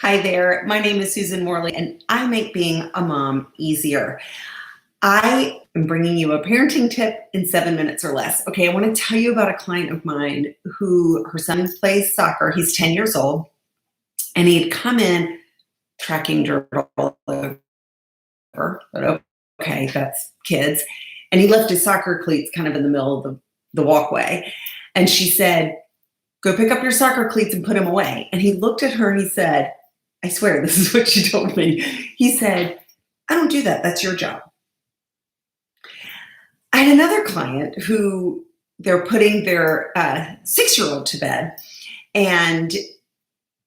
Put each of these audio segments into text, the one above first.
Hi there. My name is Susan Morley, and I make being a mom easier. I am bringing you a parenting tip in 7 minutes or less. Okay, I want to tell you about a client of mine who her son plays soccer. He's 10 years old, and he'd come in tracking dirt all over. But okay, that's kids. And he left his soccer cleats kind of in the middle of the walkway. And she said, "Go pick up your soccer cleats and put them away." And he looked at her and he said, I swear this is what she told me. He said, "I don't do that. That's your job." I had another client who they're putting their 6-year-old to bed, and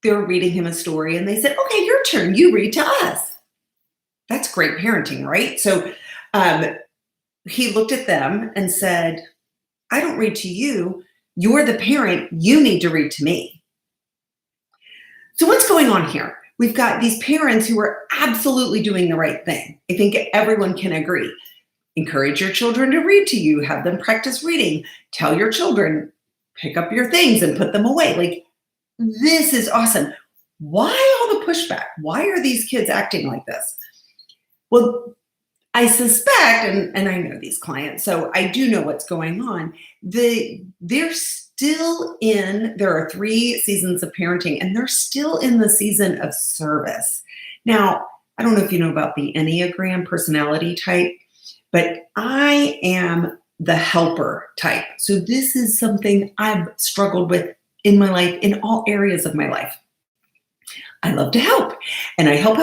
they're reading him a story, and they said, "Okay, your turn. You read to us." That's great parenting, right? So um, he looked at them and said, "I don't read to you. You're the parent. You need to read to me." So what's going on here? We've got these parents who are absolutely doing the right thing. I think everyone can agree. Encourage your children to read to you, have them practice reading, tell your children, pick up your things and put them away. Like, this is awesome. Why all the pushback? Why are these kids acting like this? Well, I suspect, and I know these clients, so I do know what's going on. They're still there are 3 seasons of parenting, and they're still in the season of service. Now, I don't know if you know about the Enneagram personality type, but I am the helper type. So this is something I've struggled with in my life, in all areas of my life. I love to help, and I help,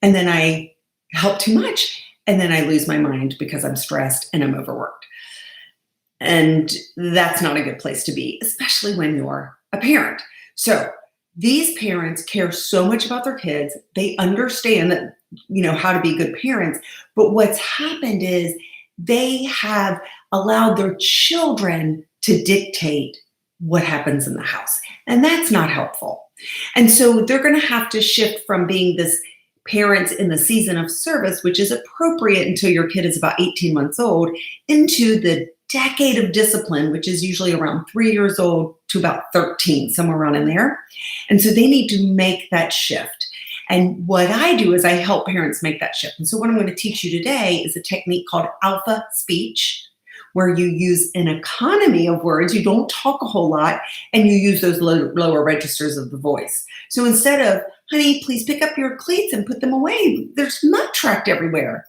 and then I help too much, and then I lose my mind because I'm stressed and I'm overworked. And that's not a good place to be, especially when you're a parent. So these parents care so much about their kids. They understand that, how to be good parents. But what's happened is they have allowed their children to dictate what happens in the house. And that's not helpful. And so they're going to have to shift from being this parents in the season of service, which is appropriate until your kid is about 18 months old, into the decade of discipline, which is usually around 3 years old to about 13, somewhere around in there. And so they need to make that shift. And what I do is I help parents make that shift. And so what I'm going to teach you today is a technique called alpha speech, where you use an economy of words. You don't talk a whole lot, and you use those lower registers of the voice. So instead of, "Honey, please pick up your cleats and put them away. There's mud tracked everywhere."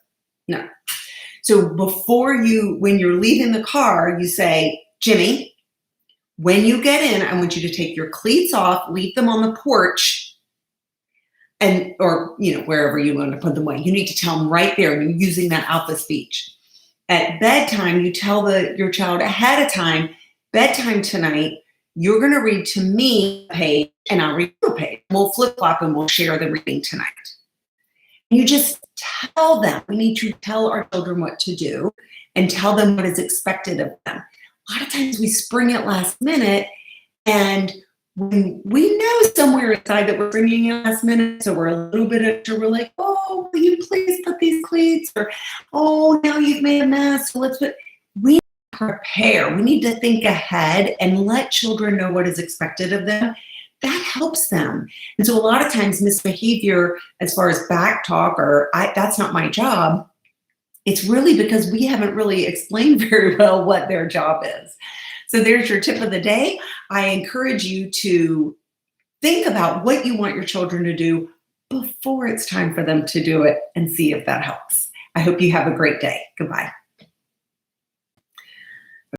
No. So when you're leaving the car, you say, "Jimmy, when you get in, I want you to take your cleats off, leave them on the porch, or wherever you want to put them away." You need to tell them right there. You're using that alpha speech. At bedtime, you tell your child ahead of time, "Bedtime tonight, you're going to read to me a page, and I'll read you a page. We'll flip-flop and we'll share the reading tonight." You just tell them. We need to tell our children what to do and tell them what is expected of them. A lot of times we spring it last minute, and when we know somewhere inside that we're bringing it last minute, so we're a little bit extra, we're like, "Oh, will you please put these cleats?" Or, "Oh, now you've made a mess. So we need to prepare. We need to think ahead and let children know what is expected of them. That helps them. And so a lot of times misbehavior, as far as back talk or that's not my job, it's really because we haven't really explained very well what their job is. So there's your tip of the day. I encourage you to think about what you want your children to do before it's time for them to do it, and see if that helps. I hope you have a great day. Goodbye.